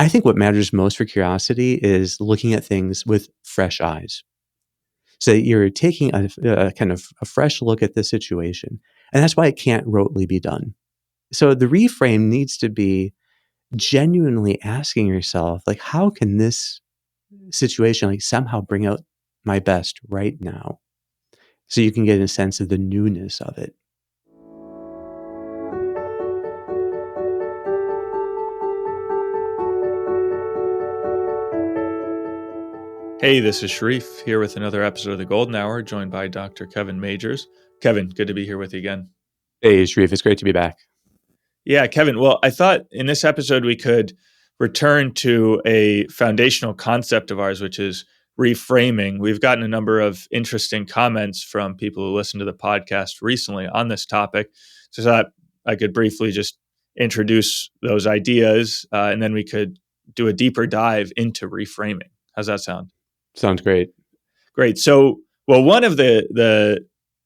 I think what matters most for curiosity is looking at things with fresh eyes. So you're taking a kind of a fresh look at the situation. And that's why it can't rotely be done. So the reframe needs to be genuinely asking yourself, like, how can this situation like somehow bring out my best right now? So you can get a sense of the newness of it. Hey, this is Sharif here with another episode of The Golden Hour, joined by Dr. Kevin Majors. Kevin, good to be here with you again. Hey, Sharif, it's great to be back. Yeah, Kevin. Well, I thought in this episode we could return to a foundational concept of ours, which is reframing. We've gotten a number of interesting comments from people who listen to the podcast recently on this topic. So I thought I could briefly just introduce those ideas, and then we could do a deeper dive into reframing. How's that sound? Sounds great. Great. So, well, one of the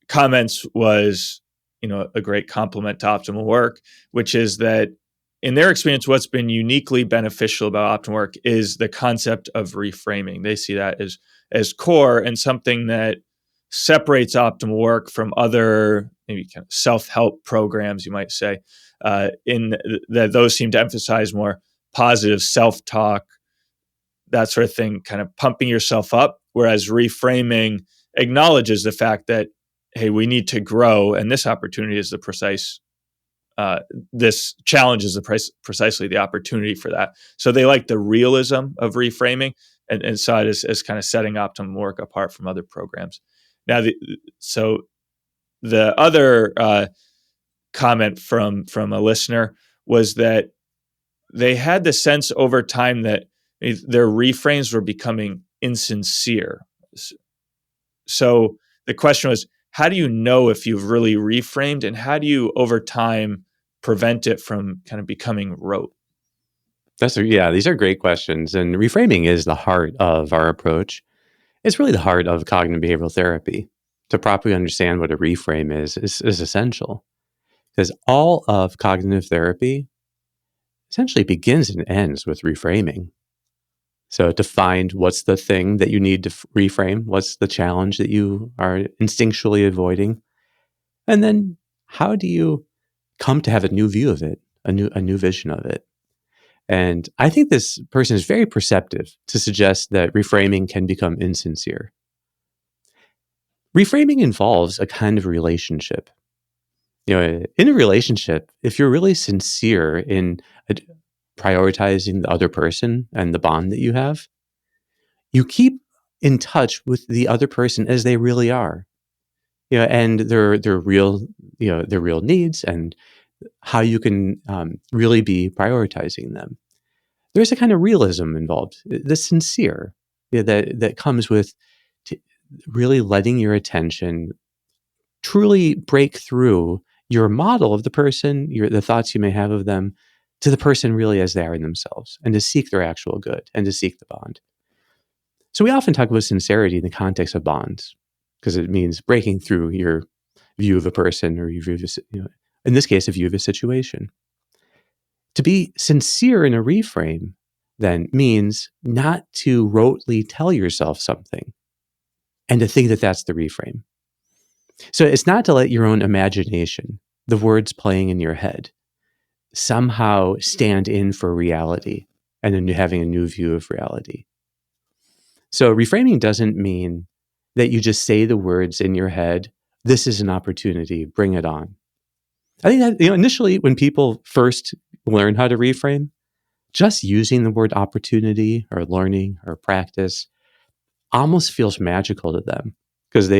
comments was, a great compliment to OptimalWork, which is that in their experience, what's been uniquely beneficial about OptimalWork is the concept of reframing. They see that as core and something that separates OptimalWork from other maybe kind of self-help programs, you might say, in that those seem to emphasize more positive self-talk, that sort of thing, kind of pumping yourself up, whereas reframing acknowledges the fact that, hey, we need to grow, and this opportunity is this challenge is precisely the opportunity for that. So they like the realism of reframing and saw it as kind of setting OptimalWork apart from other programs. Now, the other comment from a listener was that they had the sense over time that their reframes were becoming insincere. So the question was, how do you know if you've really reframed, and how do you over time prevent it from kind of becoming rote? These are great questions. And reframing is the heart of our approach. It's really the heart of cognitive behavioral therapy. To properly understand what a reframe is essential, because all of cognitive therapy essentially begins and ends with reframing. So to find what's the thing that you need to reframe, what's the challenge that you are instinctually avoiding, and then how do you come to have a new view of it, a new vision of it. And I think this person is very perceptive to suggest that reframing can become insincere. Reframing involves a kind of relationship. In a relationship, if you're really sincere in prioritizing the other person and the bond that you have, you keep in touch with the other person as they really are, and their real, their real needs and how you can really be prioritizing them. There's a kind of realism involved, the sincere, that comes with really letting your attention truly break through your model of the person, the thoughts you may have of them, to the person really as they are in themselves, and to seek their actual good and to seek the bond. So we often talk about sincerity in the context of bonds, because it means breaking through your view of a person or your view of in this case, a view of a situation. To be sincere in a reframe then means not to rotely tell yourself something and to think that that's the reframe. So it's not to let your own imagination, the words playing in your head, somehow stand in for reality and then having a new view of reality. So reframing doesn't mean that you just say the words in your head, this is an opportunity, bring it on. I think that initially when people first learn how to reframe, just using the word opportunity or learning or practice almost feels magical to them, because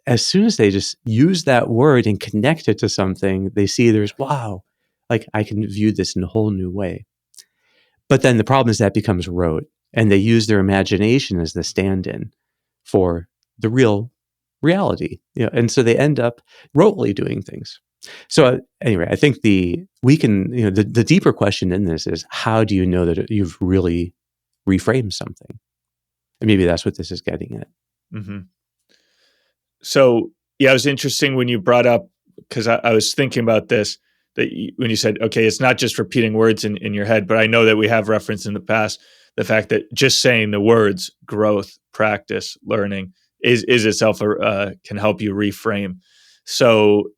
as soon as they just use that word and connect it to something, they see wow, like I can view this in a whole new way. But then the problem is that becomes rote, and they use their imagination as the stand-in for the real reality, and so they end up rotely doing things. So anyway, I think the deeper question in this is, how do you know that you've really reframed something? And maybe that's what this is getting at. Mm-hmm. So, yeah, it was interesting when you brought up, because I was thinking about this, when you said, okay, it's not just repeating words in your head, but I know that we have referenced in the past the fact that just saying the words growth, practice, learning is itself can help you reframe. So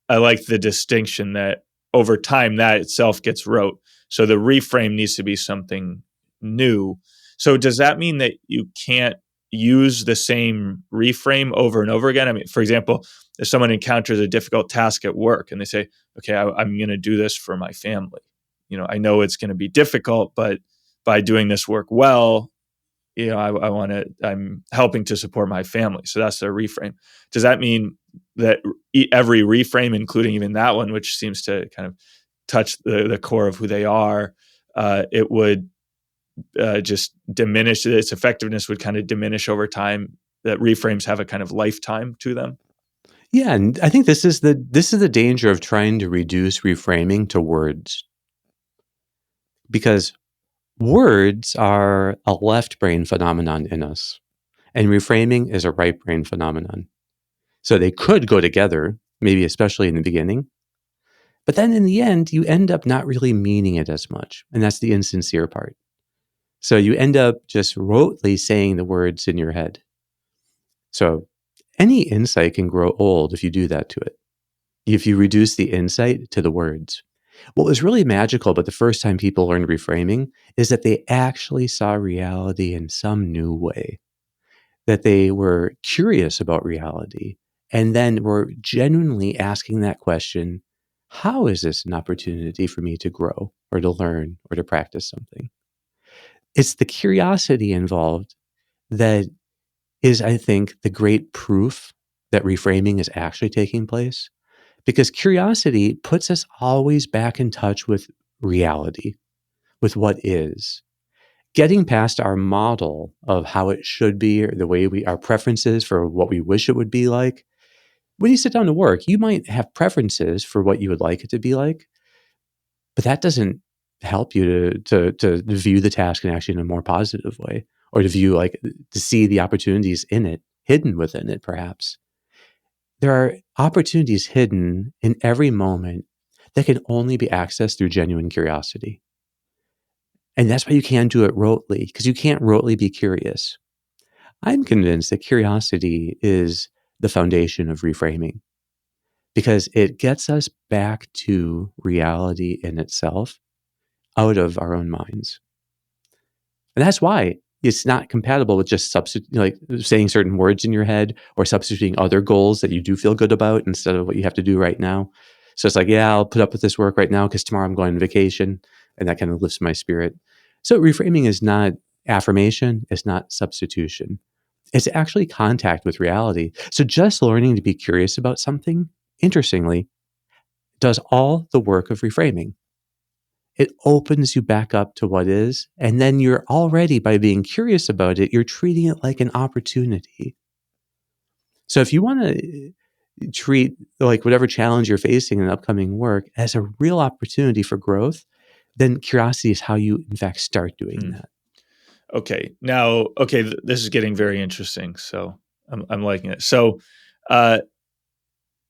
I like the distinction that over time that itself gets rote. So the reframe needs to be something new. So does that mean that you can't use the same reframe over and over again? I mean, for example, if someone encounters a difficult task at work and they say, okay, I'm going to do this for my family. I know it's going to be difficult, but by doing this work well, I'm helping to support my family. So that's their reframe. Does that mean that every reframe, including even that one, which seems to kind of touch the core of who they are, it would just diminish, its effectiveness would kind of diminish over time, that reframes have a kind of lifetime to them? Yeah, and I think this is the danger of trying to reduce reframing to words, because words are a left brain phenomenon in us, and reframing is a right brain phenomenon. So they could go together, maybe especially in the beginning, but then in the end, you end up not really meaning it as much, and that's the insincere part. So you end up just rotely saying the words in your head. So any insight can grow old if you do that to it, if you reduce the insight to the words. What was really magical about the first time people learned reframing is that they actually saw reality in some new way, that they were curious about reality, and then were genuinely asking that question, how is this an opportunity for me to grow or to learn or to practice something? It's the curiosity involved that is, I think, the great proof that reframing is actually taking place, because curiosity puts us always back in touch with reality, with what is. Getting past our model of how it should be, or the way our preferences for what we wish it would be like. When you sit down to work, you might have preferences for what you would like it to be like, but that doesn't help you to view the task in a more positive way, or to see the opportunities in it, hidden within it, perhaps. There are opportunities hidden in every moment that can only be accessed through genuine curiosity. And that's why you can't do it rotely, because you can't rotely be curious. I'm convinced that curiosity is the foundation of reframing, because it gets us back to reality in itself, out of our own minds. And that's why it's not compatible with just saying certain words in your head, or substituting other goals that you do feel good about instead of what you have to do right now. So it's like, yeah, I'll put up with this work right now because tomorrow I'm going on vacation, and that kind of lifts my spirit. So reframing is not affirmation, it's not substitution. It's actually contact with reality. So just learning to be curious about something, interestingly, does all the work of reframing. It opens you back up to what is, and then you're already, by being curious about it, you're treating it like an opportunity. So if you want to treat like whatever challenge you're facing in upcoming work as a real opportunity for growth, then curiosity is how you, in fact, start doing that. Okay. Now, this is getting very interesting. So I'm liking it. So uh,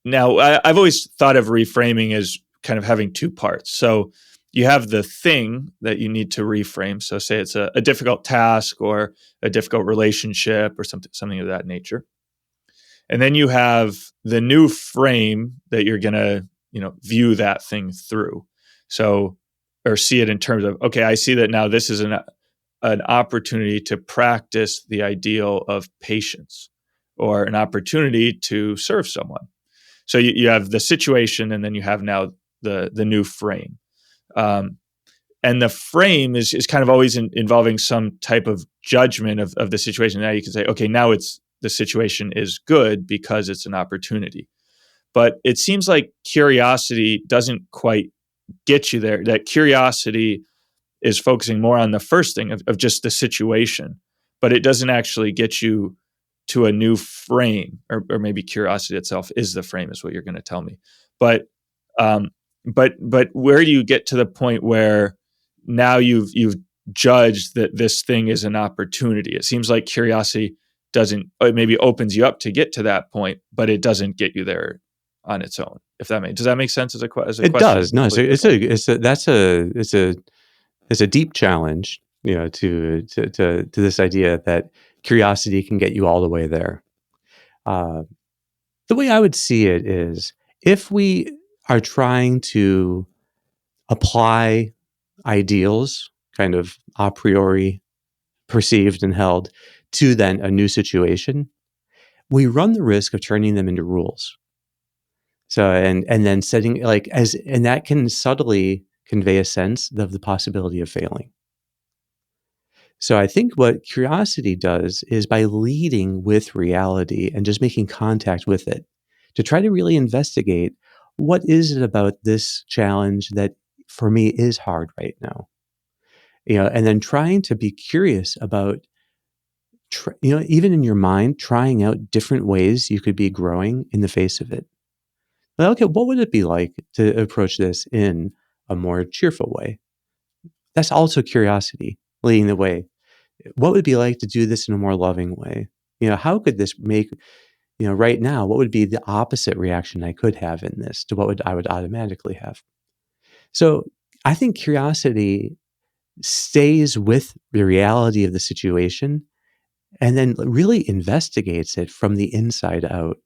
now I've always thought of reframing as kind of having two parts. So you have the thing that you need to reframe. So say it's a difficult task or a difficult relationship or something of that nature. And then you have the new frame that you're going to, view that thing through. So, or see it in terms of, okay, I see that now this is an opportunity to practice the ideal of patience, or an opportunity to serve someone. So you have the situation, and then you have now the new frame. And the frame is kind of always involving some type of judgment of the situation. Now you can say, okay, now the situation is good because it's an opportunity. But it seems like curiosity doesn't quite get you there. That curiosity is focusing more on the first thing of just the situation, but it doesn't actually get you to a new frame, or maybe curiosity itself is the frame, is what you're going to tell me. But but where do you get to the point where now you've judged that this thing is an opportunity? It seems like curiosity doesn't, it maybe opens you up to get to that point, but it doesn't get you there on its own. If that does that make sense as a It question? does. No, it's a deep challenge, to this idea that curiosity can get you all the way there. Uh, the way I would see it is if we are trying to apply ideals, kind of a priori perceived and held, to then a new situation, we run the risk of turning them into rules. So and then setting and that can subtly convey a sense of the possibility of failing. So I think what curiosity does is by leading with reality and just making contact with it to try to really investigate what is it about this challenge that for me is hard right now. And then trying to be curious about even in your mind, trying out different ways you could be growing in the face of it. Like, okay, what would it be like to approach this in a more cheerful way? That's also curiosity leading the way. What would it be like to do this in a more loving way? How could this make, right now, what would be the opposite reaction I could have in this to I would automatically have? So I think curiosity stays with the reality of the situation and then really investigates it from the inside out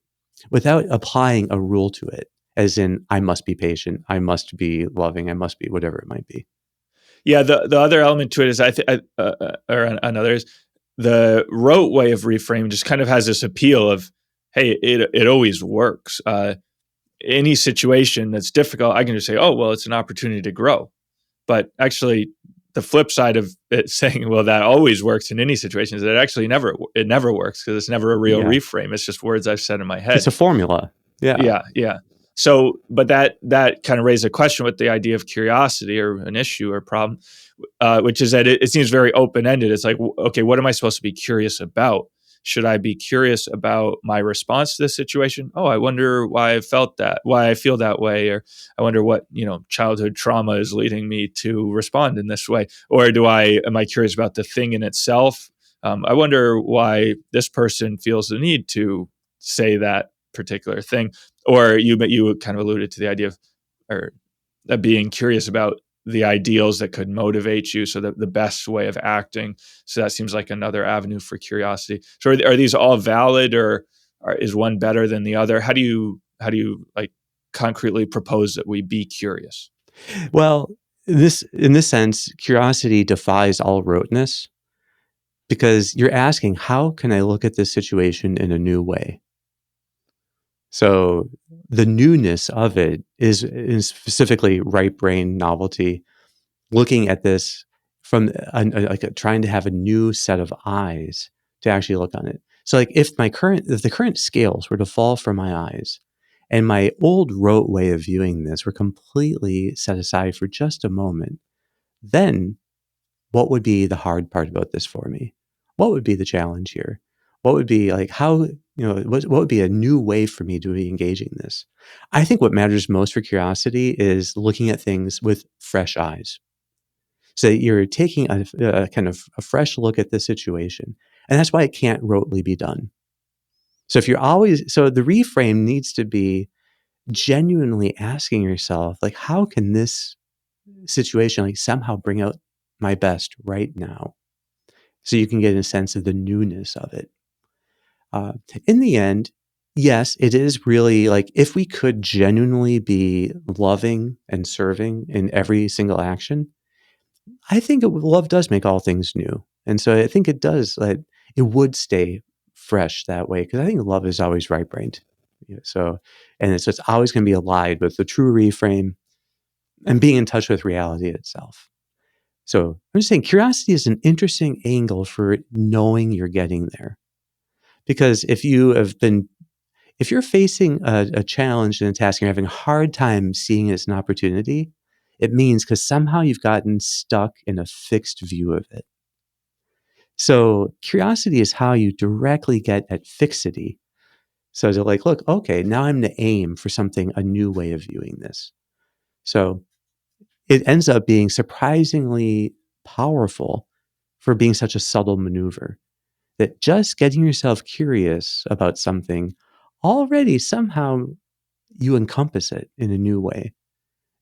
without applying a rule to it, as in, I must be patient, I must be loving, I must be whatever it might be. Yeah, the other element to it is or another is the rote way of reframing just kind of has this appeal of, hey, it always works. Any situation that's difficult, I can just say, oh, well, it's an opportunity to grow. But actually, the flip side of it saying, well, that always works in any situation is that actually never works because it's never a real Yeah. reframe. It's just words I've said in my head. It's a formula. Yeah. Yeah, yeah. So, but that kind of raised a question with the idea of curiosity or an issue or problem, which is that it seems very open ended. It's like, okay, what am I supposed to be curious about? Should I be curious about my response to this situation? Oh, I wonder why why I feel that way, or I wonder what childhood trauma is leading me to respond in this way, or am I curious about the thing in itself? I wonder why this person feels the need to say that particular thing. Or you kind of alluded to the idea of being curious about the ideals that could motivate you, so that the best way of acting. So that seems like another avenue for curiosity. So are these all valid, or is one better than the other? How do you like concretely propose that we be curious? Well, in this sense, curiosity defies all roteness because you're asking, how can I look at this situation in a new way? So the newness of it is specifically right brain novelty, looking at this from trying to have a new set of eyes to actually look on it. So like if the current scales were to fall from my eyes and my old rote way of viewing this were completely set aside for just a moment, then what would be the hard part about this for me? What would be the challenge here? What would be like what would be a new way for me to be engaging this? I think what matters most for curiosity is looking at things with fresh eyes. So you're taking a kind of a fresh look at the situation. And that's why it can't rotely be done. So the reframe needs to be genuinely asking yourself, like, how can this situation like somehow bring out my best right now? So you can get a sense of the newness of it. Uh, in the end, yes, it is really like if we could genuinely be loving and serving in every single action, I think love does make all things new. And so I think it does, like, it would stay fresh that way because I think love is always right brained. It's always going to be allied with the true reframe and being in touch with reality itself. So I'm just saying curiosity is an interesting angle for knowing you're getting there. Because if you're facing a challenge and a task and you're having a hard time seeing it as an opportunity, it means because somehow you've gotten stuck in a fixed view of it. So curiosity is how you directly get at fixity. So to like, look, okay, now I'm to aim for a new way of viewing this. So it ends up being surprisingly powerful for being such a subtle maneuver that just getting yourself curious about something already somehow you encompass it in a new way.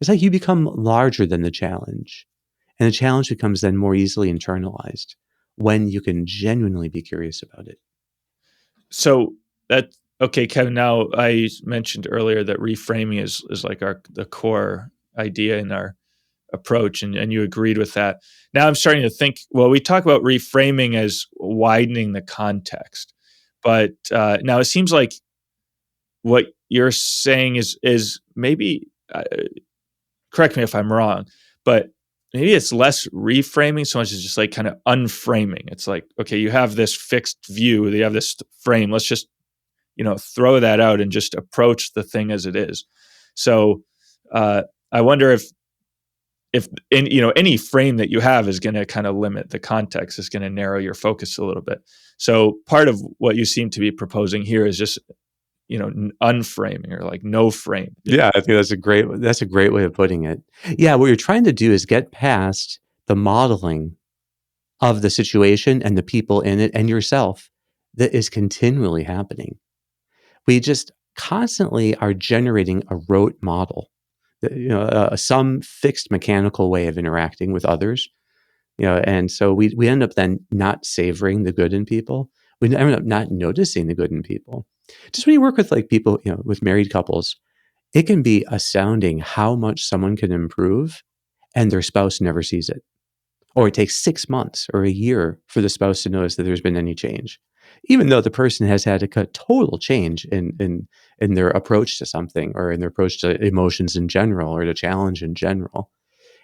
It's like you become larger than the challenge. And the challenge becomes then more easily internalized when you can genuinely be curious about it. So that okay, Kevin. Now I mentioned earlier that reframing is like the core idea in our approach, and you agreed with that. Now I'm starting to think. Well, we talk about reframing as widening the context, but now it seems like what you're saying is maybe correct me if I'm wrong, but maybe it's less reframing so much as just like kind of unframing. It's like, okay, you have this fixed view, you have this frame. Let's just, throw that out and just approach the thing as it is. So I wonder if any frame that you have is going to kind of limit the context, is going to narrow your focus a little bit. So part of what you seem to be proposing here is just unframing, or like no frame. Yeah, I think that's a great way of putting it. Yeah, what you're trying to do is get past the modeling of the situation and the people in it and yourself that is continually happening. We just constantly are generating a rote model, some fixed mechanical way of interacting with others, and so we end up then not savoring the good in people. We end up not noticing the good in people. Just when you work with like people, with married couples, it can be astounding how much someone can improve and their spouse never sees it. Or it takes 6 months or a year for the spouse to notice that there's been any change, even though the person has had a total change in their approach to something, or in their approach to emotions in general, or to challenge in general.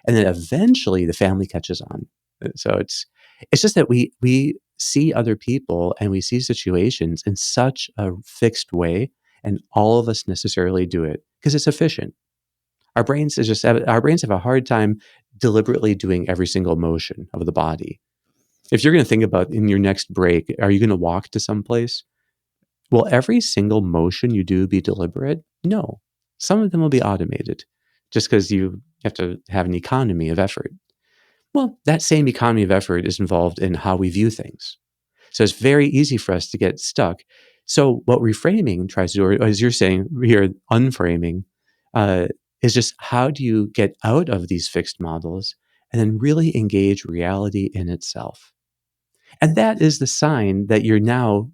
And then eventually the family catches on. So it's just that we see other people and we see situations in such a fixed way, and all of us necessarily do it because it's efficient. Our brains have a hard time deliberately doing every single motion of the body. If you're going to think about in your next break, are you going to walk to someplace? Will every single motion you do be deliberate? No. Some of them will be automated just because you have to have an economy of effort. Well, that same economy of effort is involved in how we view things. So it's very easy for us to get stuck. So what reframing tries to do, or as you're saying here, unframing, uh, is just how do you get out of these fixed models and then really engage reality in itself? And that is the sign that you're now,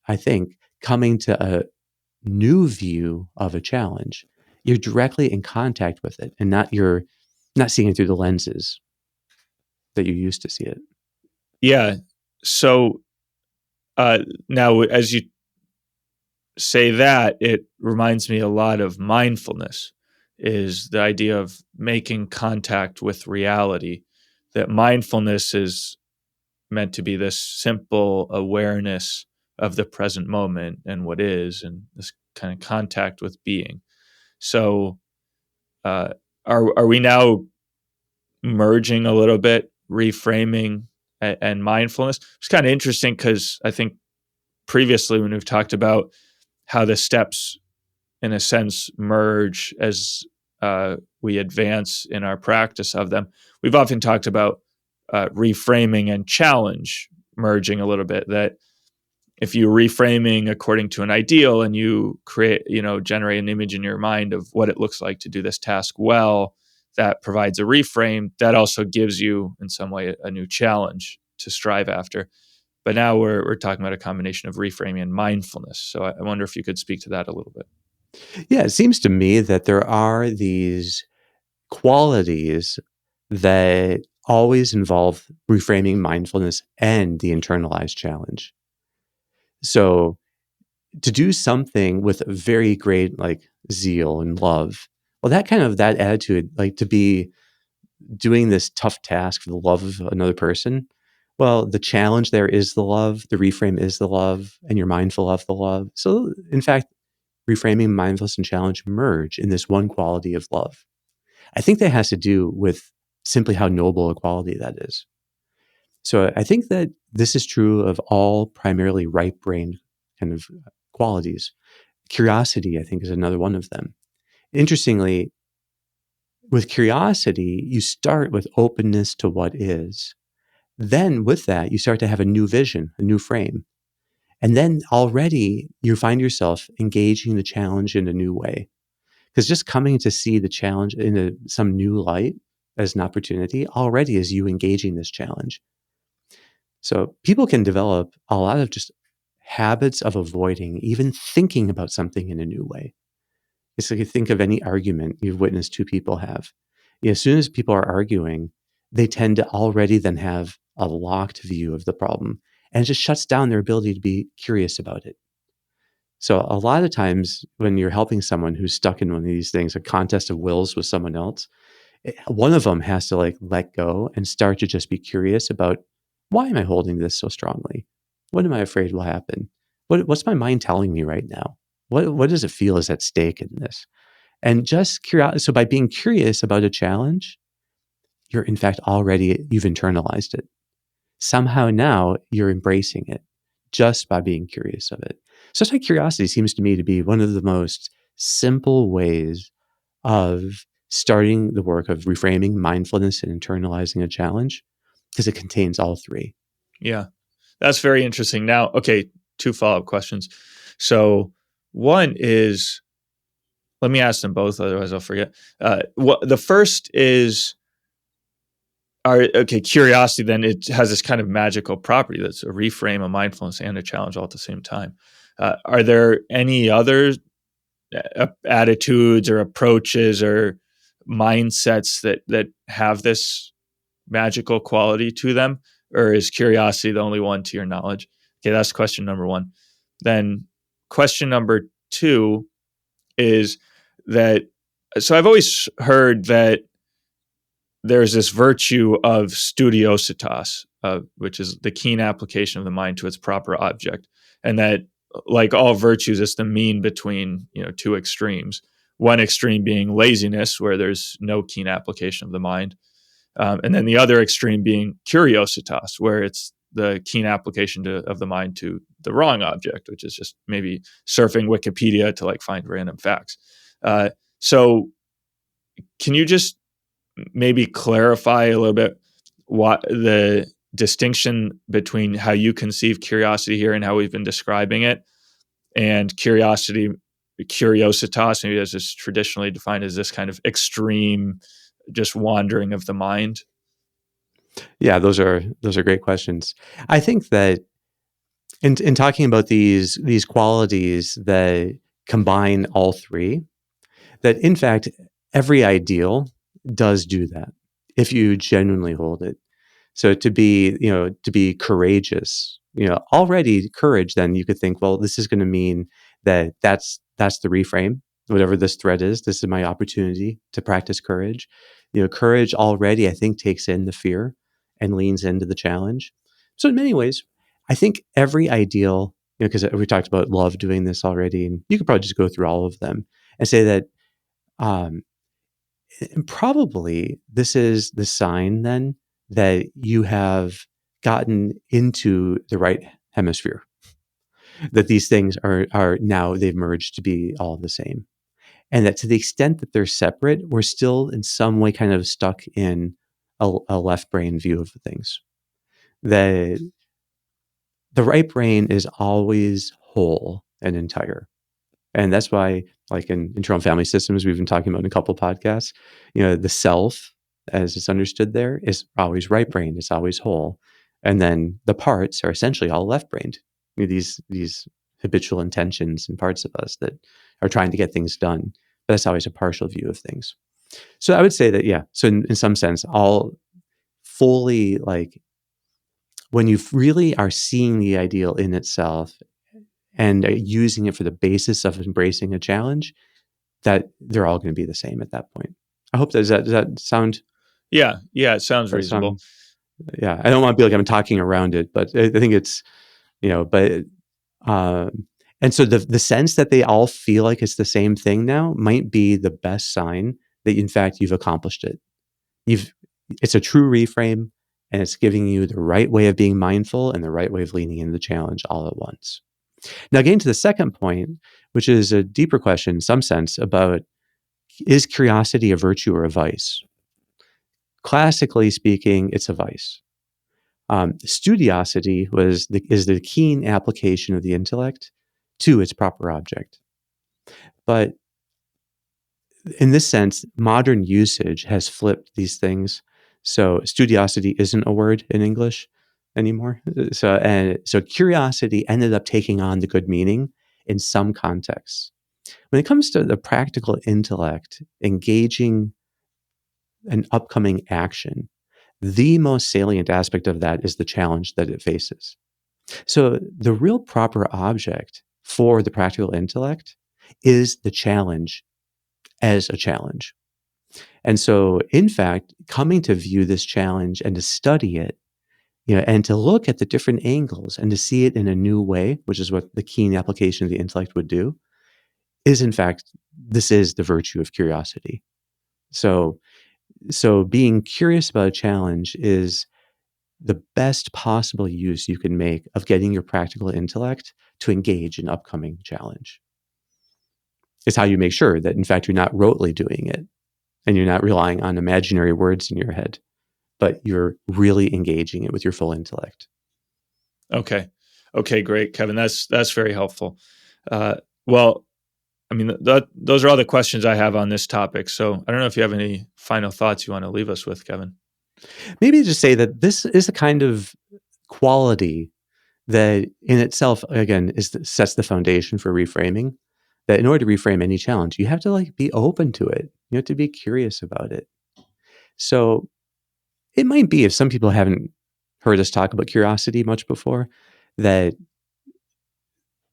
I think, coming to a new view of a challenge. You're directly in contact with it, and you're not seeing it through the lenses that you used to see it. Yeah. So now, as you say that, it reminds me a lot of mindfulness, is the idea of making contact with reality. That mindfulness is meant to be this simple awareness of the present moment and what is, and this kind of contact with being. So, uh, are we now merging a little bit, reframing and mindfulness? It's kind of interesting because I think previously when we've talked about how the steps, in a sense, merge as we advance in our practice of them, we've often talked about reframing and challenge merging a little bit. That if you're reframing according to an ideal and you generate an image in your mind of what it looks like to do this task well, that provides a reframe that also gives you in some way a new challenge to strive after. But now we're talking about a combination of reframing and mindfulness. So I wonder if you could speak to that a little bit. Yeah, it seems to me that there are these qualities that always involve reframing, mindfulness, and the internalized challenge. So to do something with very great like zeal and love, well, that attitude, like to be doing this tough task for the love of another person, well, the challenge there is the love, the reframe is the love, and you're mindful of the love. So in fact, reframing, mindfulness, and challenge merge in this one quality of love. I think that has to do with simply how noble a quality that is. So I think that this is true of all primarily right-brained kind of qualities. Curiosity, I think, is another one of them. Interestingly, with curiosity, you start with openness to what is. Then with that, you start to have a new vision, a new frame. And then already you find yourself engaging the challenge in a new way. Because just coming to see the challenge in some new light as an opportunity already is you engaging this challenge. So people can develop a lot of just habits of avoiding even thinking about something in a new way. It's like you think of any argument you've witnessed two people have. As soon as people are arguing, they tend to already then have a locked view of the problem, and it just shuts down their ability to be curious about it. So a lot of times when you're helping someone who's stuck in one of these things, a contest of wills with someone else, one of them has to like let go and start to just be curious about, why am I holding this so strongly? What am I afraid will happen? What's my mind telling me right now? What does it feel is at stake in this? And just curiosity. So by being curious about a challenge, you're in fact you've internalized it. Somehow now you're embracing it just by being curious of it. So that's why curiosity seems to me to be one of the most simple ways of starting the work of reframing mindfulness and internalizing a challenge, because it contains all three. Yeah, that's very interesting. Now, okay, two follow-up questions. So one is, let me ask them both, otherwise I'll forget. The first is, curiosity, then it has this kind of magical property that's a reframe, a mindfulness, and a challenge all at the same time. Are there any other attitudes or approaches or mindsets that have this magical quality to them, or is curiosity the only one to your knowledge? Okay, that's question number one. Then question number two is that, so I've always heard that there's this virtue of studiositas, which is the keen application of the mind to its proper object, and that, like all virtues, it's the mean between two extremes. One extreme being laziness, where there's no keen application of the mind, and then the other extreme being curiositas, where it's the keen application of the mind to the wrong object, which is just maybe surfing Wikipedia to like find random facts. So can you just maybe clarify a little bit what the distinction between how you conceive curiosity here and how we've been describing it, and curiositas, maybe as is traditionally defined as this kind of extreme, just wandering of the mind? Yeah, those are great questions. I think that in talking about these qualities that combine all three, that in fact every ideal does do that if you genuinely hold it. So to be courageous, already courage, then you could think, well, this is going to mean that's the reframe. Whatever this threat is, this is my opportunity to practice courage. Courage already, I think, takes in the fear and leans into the challenge. So in many ways, I think every ideal, because we talked about love doing this already, and you could probably just go through all of them and say that probably this is the sign then that you have gotten into the right hemisphere, that these things are now they've merged to be all the same. And that to the extent that they're separate, we're still in some way kind of stuck in a left brain view of things. That the right brain is always whole and entire. And that's why, like in internal family systems, we've been talking about in a couple of podcasts, the self, as it's understood there, is always right brained, it's always whole. And then the parts are essentially all left brained. These habitual intentions and parts of us that are trying to get things done. But that's always a partial view of things. So I would say that, yeah. So in some sense, all fully, like when you really are seeing the ideal in itself and using it for the basis of embracing a challenge, that they're all going to be the same at that point. I hope does that sound? Yeah, it sounds reasonable. Yeah, I don't want to be like I'm talking around it, but I think it's but and so the sense that they all feel like it's the same thing now might be the best sign that in fact you've accomplished it. It's a true reframe, and it's giving you the right way of being mindful and the right way of leaning into the challenge all at once. Now, getting to the second point, which is a deeper question in some sense about, is curiosity a virtue or a vice? Classically speaking, it's a vice. Studiosity is the keen application of the intellect to its proper object. But in this sense, modern usage has flipped these things. So studiosity isn't a word in English anymore. So curiosity ended up taking on the good meaning in some contexts. When it comes to the practical intellect, engaging an upcoming action, the most salient aspect of that is the challenge that it faces. So the real proper object for the practical intellect is the challenge as a challenge. And so, in fact, coming to view this challenge and to study it, and to look at the different angles and to see it in a new way, which is what the keen application of the intellect would do, is in fact, this is the virtue of curiosity. So being curious about a challenge is the best possible use you can make of getting your practical intellect to engage an upcoming challenge. It's how you make sure that, in fact, you're not rotely doing it and you're not relying on imaginary words in your head, but you're really engaging it with your full intellect. Okay. Okay, great, Kevin. That's very helpful. Well, I mean, those are all the questions I have on this topic. So I don't know if you have any final thoughts you want to leave us with, Kevin. Maybe just say that this is a kind of quality that in itself, again, sets the foundation for reframing. That in order to reframe any challenge, you have to be open to it. You have to be curious about it. So it might be, if some people haven't heard us talk about curiosity much before, that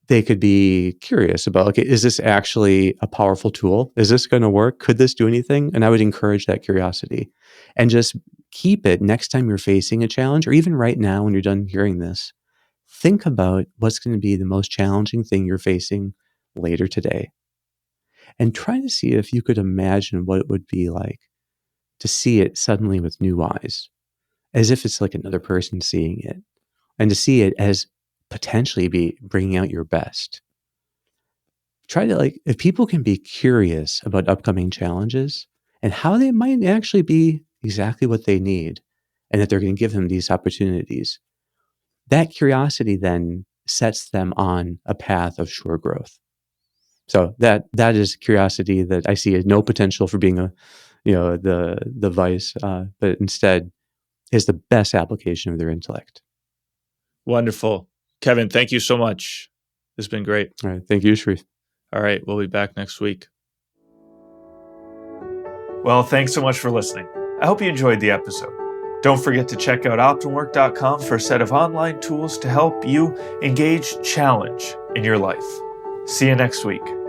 they could be curious about, okay, is this actually a powerful tool? Is this going to work? Could this do anything? And I would encourage that curiosity and just keep it next time you're facing a challenge, or even right now when you're done hearing this. Think about what's going to be the most challenging thing you're facing later today. And try to see if you could imagine what it would be like to see it suddenly with new eyes, as if it's like another person seeing it, and to see it as potentially be bringing out your best. Try to, if people can be curious about upcoming challenges and how they might actually be exactly what they need, and that they're going to give them these opportunities, that curiosity then sets them on a path of sure growth. So that is curiosity that I see as no potential for being the vice, but instead is the best application of their intellect. Wonderful. Kevin, thank you so much. This has been great. All right. Thank you, Sharif. All right. We'll be back next week. Well, thanks so much for listening. I hope you enjoyed the episode. Don't forget to check out OptimalWork.com for a set of online tools to help you engage challenge in your life. See you next week.